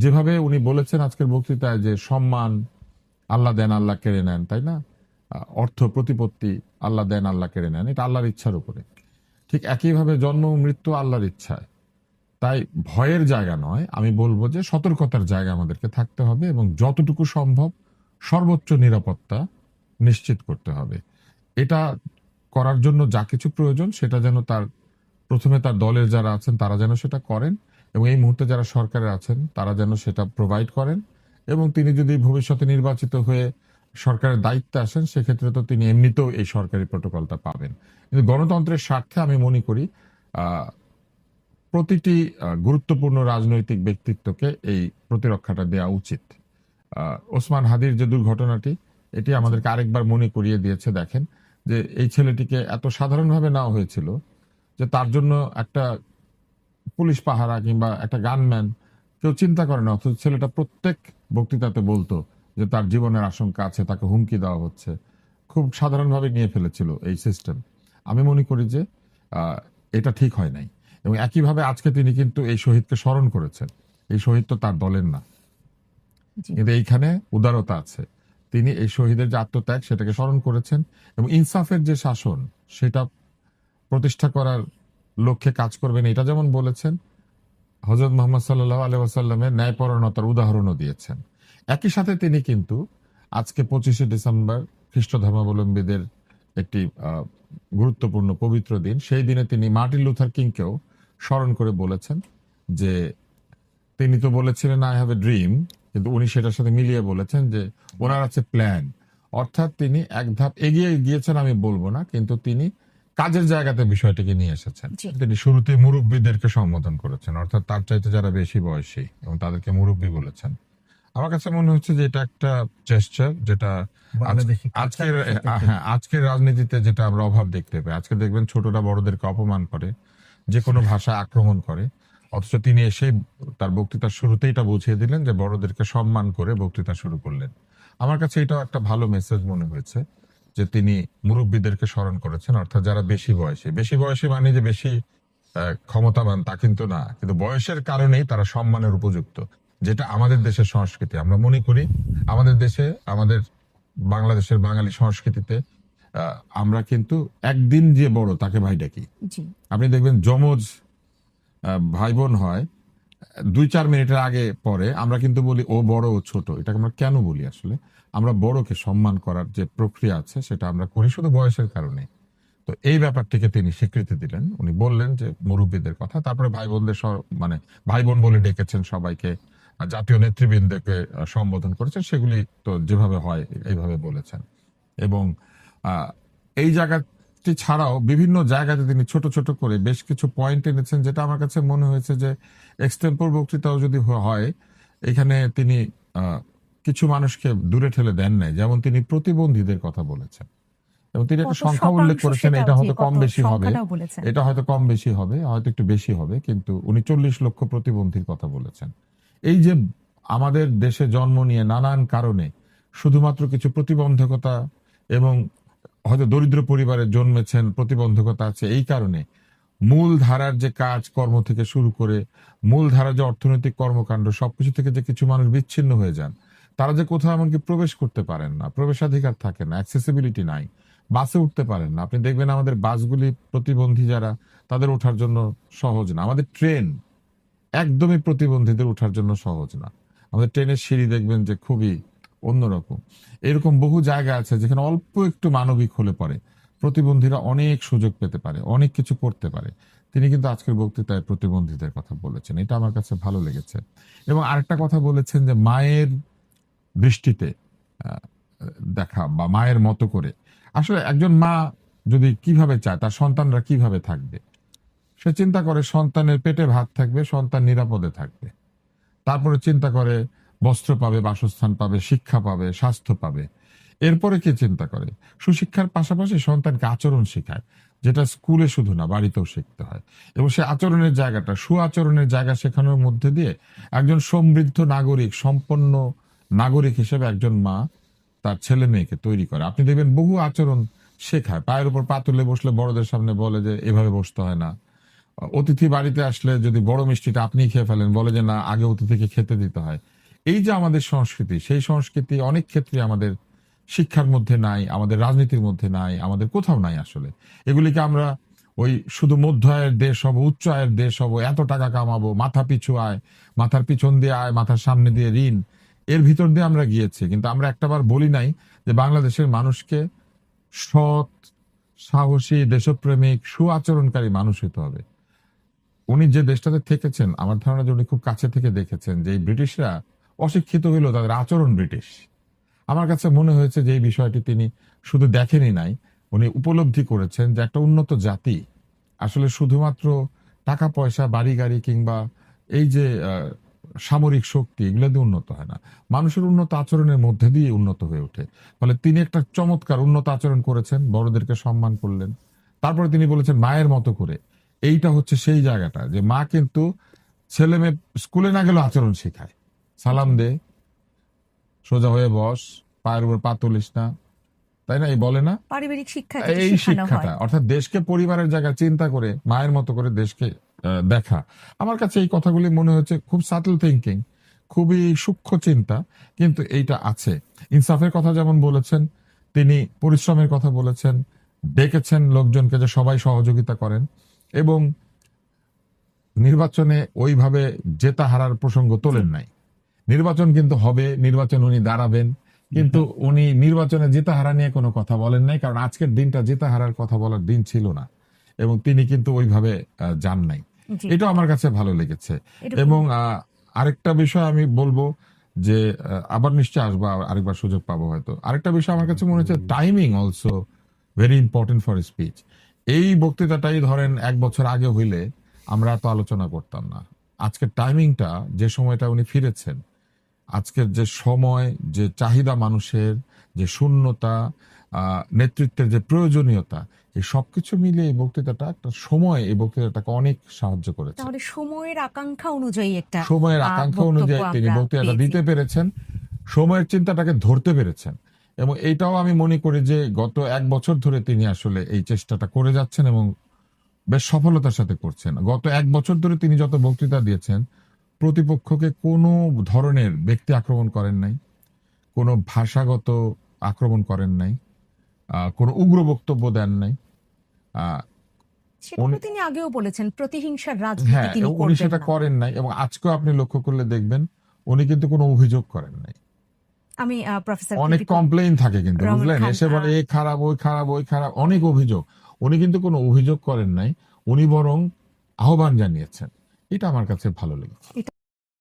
যেভাবে উনি বলেছেন আজকের বক্তৃতায় যে সম্মান আল্লাহ দেন আল্লাহ কেড়ে নেন, তাই না? অর্থ প্রতিপত্তি আল্লাহ দেন আল্লাহ কেড়ে নেন, এটা আল্লাহর ইচ্ছার উপরে। ঠিক একইভাবে জন্ম ও মৃত্যু আল্লাহর ইচ্ছায়। তাই ভয়ের জায়গা নয়, আমি বলবো যে সতর্কতার জায়গা আমাদেরকে থাকতে হবে এবং যতটুকু সম্ভব সর্বোচ্চ নিরাপত্তা নিশ্চিত করতে হবে। এটা করার জন্য যা কিছু প্রয়োজন সেটা যেন তার প্রথমে তার দলের যারা আছেন তারা যেন সেটা করেন, এবং এই মুহূর্তে যারা সরকারে আছেন তারা যেন সেটা প্রোভাইড করেন। এবং তিনি যদি ভবিষ্যতে নির্বাচিত হয়ে সরকারের দায়িত্বে আসেন সেক্ষেত্রে তো তিনি এমনিতেও এই সরকারি প্রোটোকলটা পাবেন। কিন্তু গণতন্ত্রের স্বার্থে আমি মনে করি প্রতিটি গুরুত্বপূর্ণ রাজনৈতিক ব্যক্তিত্বকে এই প্রতিরক্ষাটা দেওয়া উচিত। ওসমান হাদির যে দুর্ঘটনাটি, এটি আমাদেরকে আরেকবার মনে করিয়ে দিয়েছে, দেখেন যে এই ছেলেটিকে এত সাধারণভাবে নেওয়া হয়েছিল যে তার জন্য একটা পুলিশ পাহারা কিংবা একটা গানম্যান কেউ চিন্তা করে না, অথচ ছেলেটা প্রত্যেক বক্তৃতাতে বলতো যে তার জীবনের আশঙ্কা আছে, তাকে হুমকি দেওয়া হচ্ছে। খুব সাধারণভাবে নিয়ে ফেলেছিল এই সিস্টেম। আমি মনে করি যে এটা ঠিক হয় নাই। এবং একইভাবে আজকে তিনি কিন্তু এই শহীদকে স্মরণ করেছেন। এই শহীদ তো তার দলের না, কিন্তু এইখানে উদারতা আছে। তিনি এই শহীদের যে আত্মত্যাগ সেটাকে স্মরণ করেছেন এবং ইনসাফের যে শাসন সেটা প্রতিষ্ঠা করার লক্ষ্যে কাজ করবেন, এটা যেমন বলেছেন, হযরত মুহাম্মদ সাল্লাল্লাহু আলাইহি ওয়াসাল্লামের ন্যায়পরায়ণতার উদাহরণও দিয়েছেন। একই সাথে তিনি কিন্তু আজকে 25শে ডিসেম্বর খ্রিস্ট ধর্মাবলম্বীদের একটি গুরুত্বপূর্ণ পবিত্র দিন। সেই দিনে তিনি মার্টিন লুথার কিংকেও স্মরণ করে বলেছেন যে তিনি তো বলেছিলেন আই হ্যাভ এ ড্রিম, কিন্তু উনি সেটার সাথে মিলিয়ে বলেছেন যে ওনার আছে প্ল্যান। অর্থাৎ তিনি এক ধাপ এগিয়ে গিয়েছেন আমি বলবো না, কিন্তু তিনি কাজের জায়গাতে বিষয়টিকে নিয়ে এসেছেন। তিনি শুরুতে মুরব্বীদেরকে সম্বোধন করেছেন, অর্থাৎ তার চাইতে যারা বেশি বয়সী এবং তাদেরকে মুরব্বী বলেছেন। আমার কাছে মনে হচ্ছে যে এটা একটা জেস্টার যেটা আজকের আজকের রাজনীতিতে যেটা আমরা অভাব দেখতে পাই। আজকে দেখবেন ছোটরা বড়দেরকে অপমান করে, যে কোনো ভাষা আক্রমণ করে, অথচ তিনি এসে তার বক্তৃতার শুরুতেই এটা বুঝিয়ে দিলেন যে বড়দেরকে সম্মান করে বক্তৃতা শুরু করলেন। আমার কাছে এটাও একটা ভালো মেসেজ মনে হয়েছে যে তিনি মুরব্বীদেরকে স্মরণ করেছেন, অর্থাৎ যারা বেশি বয়সী। বেশি বয়সী মানে যে বেশি ক্ষমতাবান তা কিন্তু না, কিন্তু বয়সের কারণেই তারা সম্মানের উপযুক্ত, যেটা আমাদের দেশের সংস্কৃতি। আমরা মনে করি আমাদের দেশে, আমাদের বাংলাদেশের বাঙালি সংস্কৃতিতে আমরা কিন্তু একদিন যে বড় তাকে ভাই ডাকি। আপনি দেখবেন যমজ ভাই বোন হয় 2-4 মিনিটের আগে পরে আমরা কিন্তু বলি ও বড় ও ছোট। এটাকে আমরা কেন বলি? আসলে আমরা বড়কে সম্মান করার যে প্রক্রিয়া আছে সেটা আমরা করি শুধু বয়সের কারণে। তো এই ব্যাপারটিকে তিনি স্বীকৃতি দিলেন, উনি বললেন যে মুরব্বীদের কথা, তারপরে ভাই বোনদের মানে ভাই বোন বলে ডেকেছেন সবাইকে, জাতীয় নেতৃবৃন্দকে সম্বোধন করেছেন, সেগুলি তো যেভাবে হয় এইভাবে বলেছেন। এবং এই জায়গাটি ছাড়াও বিভিন্ন জায়গাতে তিনি ছোট ছোট করে বেশ কিছু পয়েন্ট এনেছেন, যেটা আমার কাছে মনে হয়েছে যে এক্সটেম্পোর বক্তৃতাও যদি হয়, এখানে তিনি কিছু মানুষকে দূরে ঠেলে দেন নাই। যেমন তিনি প্রতিবন্ধীদের কথা বলেছেন এবং তিনি একটা সংখ্যা উল্লেখ করেছেন, এটা হয়তো কম বেশি হবে, এটা হয়তো কম বেশি হবে, হয়তো একটু বেশি হবে, কিন্তু উনি 40 লক্ষ প্রতিবন্ধীর কথা বলেছেন। এই যে আমাদের দেশে জন্ম নিয়ে নানান কারণে শুধুমাত্র কিছু প্রতিবন্ধকতা এবং হয়তো দরিদ্র পরিবারে জন্মেছেন, প্রতিবন্ধকতা আছে, এই কারণে মূল ধারার যে কাজ কর্ম থেকে শুরু করে মূল ধারার যে অর্থনৈতিক কর্মকাণ্ড সবকিছু থেকে যে কিছু মানুষ বিচ্ছিন্ন হয়ে যান, তারা যে কোথাও এমনকি প্রবেশ করতে পারেন না, প্রবেশাধিকার থাকে না, অ্যাক্সেসিবিলিটি নাই, বাসে উঠতে পারেন না। আপনি দেখবেন আমাদের বাসগুলি প্রতিবন্ধী যারা তাদের ওঠার জন্য সহজ না, আমাদের ট্রেন একদমই প্রতিবন্ধীদের ওঠার জন্য সহজ না, আমাদের ট্রেনের সিঁড়ি দেখবেন যে খুবই অন্যরকম। এরকম বহু জায়গা আছে যেখানে অল্প একটু মানবিক হলে পরে প্রতিবন্ধীরা অনেক সুযোগ পেতে পারে, অনেক কিছু করতে পারে। তিনি কিন্তু আজকের বক্তৃতায় প্রতিবন্ধীদের কথা বলেছেন, এটা আমার কাছে ভালো লেগেছে। এবং আরেকটা কথা বলেছেন যে মায়ের দৃষ্টিতে দেখা বা মায়ের মতো করে, আসলে একজন মা যদি কিভাবে চায় তার সন্তানরা কিভাবে থাকবে, সে চিন্তা করে সন্তানের পেটে ভাত থাকবে, সন্তান নিরাপদে থাকবে, তারপরে চিন্তা করে বস্ত্র পাবে, বাসস্থান পাবে, শিক্ষা পাবে, স্বাস্থ্য পাবে। এরপরে কি চিন্তা করে? সুশিক্ষার পাশাপাশি সন্তানকে আচরণ শেখায়, যেটা স্কুলে শুধু না বাড়িতেও শিখতে হয়। এবং সে আচরণের জায়গাটা, সুআচরণের জায়গা শেখানোর মধ্যে দিয়ে একজন সমৃদ্ধ নাগরিক, সম্পন্ন নাগরিক হিসেবে একজন মা তার ছেলে মেয়েকে তৈরি করে। আপনি দেখবেন বহু আচরণ শেখায়, পায়ের উপর পা তুলে বসলে বড়দের সামনে বলে যে এভাবে বসতে হয় না, অতিথি বাড়িতে আসলে যদি বড় মিষ্টিটা আপনি খেয়ে ফেলেন, বলে যে না আগে অতিথিকে খেতে দিতে হয়। এই যে আমাদের সংস্কৃতি, সেই সংস্কৃতি অনেক ক্ষেত্রে আমাদের শিক্ষার মধ্যে নাই, আমাদের রাজনীতির মধ্যে নাই, আমাদের কোথাও নাই আসলে। এগুলিকে আমরা ওই শুধু মধ্য আয়ের দেশ হব, উচ্চ আয়ের দেশ হব, এত টাকা কামাবো, মাথা পিছু আয়, মাথার পিছন দিয়ে আয়, মাথার সামনে দিয়ে ঋণ, এর ভিতর দিয়ে আমরা গিয়েছি। কিন্তু আমরা একটাবার বলি নাই যে বাংলাদেশের মানুষকে সৎ, সাহসী, দেশপ্রেমিক, সুআচরণকারী মানুষ হতে হবে। উনি যে দেশটাতে থেকেছেন, আমার ধারণা যে উনি খুব কাছে থেকে দেখেছেন যে এই ব্রিটিশরা অশিক্ষিত হইলেও তাদের আচরণ ব্রিটিশ। আমার কাছে মনে হয়েছে যে এই বিষয়টি তিনি শুধু দেখেনই নাই, উনি উপলব্ধি করেছেন যে একটা উন্নত জাতি আসলে শুধুমাত্র টাকা পয়সা, বাড়ি গাড়ি কিংবা এই যে সামরিক শক্তি এগুলো দিয়ে উন্নত হয় না, মানুষের উন্নত আচরণের মধ্যে দিয়ে উন্নত হয়ে ওঠে। ফলে তিনি একটা চমৎকার উন্নত আচরণ করেছেন, বড়দেরকে সম্মান করলেন। তারপরে তিনি বলেছেন মায়ের মতো করে। এইটা হচ্ছে সেই জায়গাটা যে মা কিন্তু ছেলে মেয়ে স্কুলে না গেলেও আচরণ শেখায়। সালাম দে, সোজা হয়ে বস, পায়ের উপর পা তুলিস না, তাই না? এই বলে না, পারিবারিক শিক্ষা থেকে এই শেখানো হয়। শিক্ষাটা অর্থাৎ দেশকে পরিবারের জায়গায় চিন্তা করে মায়ের মতো করে দেশকে দেখা। আমার কাছে এই কথাগুলি মনে হচ্ছে খুব সাটল থিঙ্কিং, খুবই সূক্ষ্ম চিন্তা, কিন্তু এইটা আছে। ইনসাফের কথা যেমন বলেছেন, তিনি পরিশ্রমের কথা বলেছেন, ডেকেছেন লোকজনকে যে সবাই সহযোগিতা করেন, এবং নির্বাচনে ওইভাবে জেতা হারার প্রসঙ্গ তোলেন নাই। নির্বাচন কিন্তু হবে, নির্বাচন উনি দাঁড়াবেন, কিন্তু উনি নির্বাচনে জেতা হারা নিয়ে কোনো কথা বলেন নাই, কারণ আজকের দিনটা জেতা হারার কথা বলার দিন ছিল না, এবং তিনি কিন্তু ওইভাবে যান নাই। জি, এটা আমার কাছে ভালো লেগেছে। এরকম। এবং আরেকটা বিষয় আমি বলবো যে আবার নিশ্চয়ই আসবো, আরেকবার সুযোগ পাবো হয়তো। আরেকটা বিষয় আমার কাছে মনে হচ্ছে timing also very important for speech. এই বক্তৃতাটাই ধরেন 1 বছর আগে হইলে আমরা তো আলোচনা করতাম না। আজকের টাইমিংটা, যে সময়টা উনি ফিরেছেন, আজকের যে সময়, যে চাহিদা মানুষের, যে শূন্যতা, নেতৃত্বের যে প্রয়োজনীয়তা, এই সবকিছু মিলিয়ে এই বক্তৃতাটা একটা সময় এই বক্তৃতাটাকে অনেক সাহায্য করেছে। তাহলে সময়ের আকাঙ্ক্ষা অনুযায়ী একটা সময়ের আকাঙ্ক্ষা অনুযায়ী তিনি আমরা বক্তৃতাটা পেয়েছি। দিতে পেরেছেন, সময়ের চিন্তাটাকে ধরতে পেরেছেন। এবং এইটাও আমি মনে করি যে গত 1 বছর ধরে তিনি আসলে এই চেষ্টাটা করে যাচ্ছেন এবং বেশ সফলতার সাথে করছেন। গত 1 বছর ধরে তিনি যত বক্তৃতা দিয়েছেন, প্রতিপক্ষকে কোনো ধরনের ব্যক্তি আক্রমণ করেন নাই, কোনো ভাষাগত আক্রমণ করেন নাই, কোনো উগ্র বক্তব্য দেন নাই। আহ, সেটা তো উনি- তিনি আগেও বলেছেন, প্রতিহিংসার রাজনীতি হ্যাঁ, তিনি উনি করবেন সেটা না। করেন নাই, এবং আজকেও আপনি লক্ষ্য করলে দেখবেন উনি কিন্তু কোনো অভিযোগ করেন নাই। আমি প্রফেসর অনেক কমপ্লেইন থাকে কিন্তু, রহমান বুঝলেন, খান, এসে বলে এই খারাপ, ওই খারাপ, ওই খারাপ, অনেক অভিযোগ। উনি কিন্তু কোনো অভিযোগ করেন নাই, উনি বরং আহ্বান জানিয়েছেন। এটা আমার কাছে ভালো লেগেছে।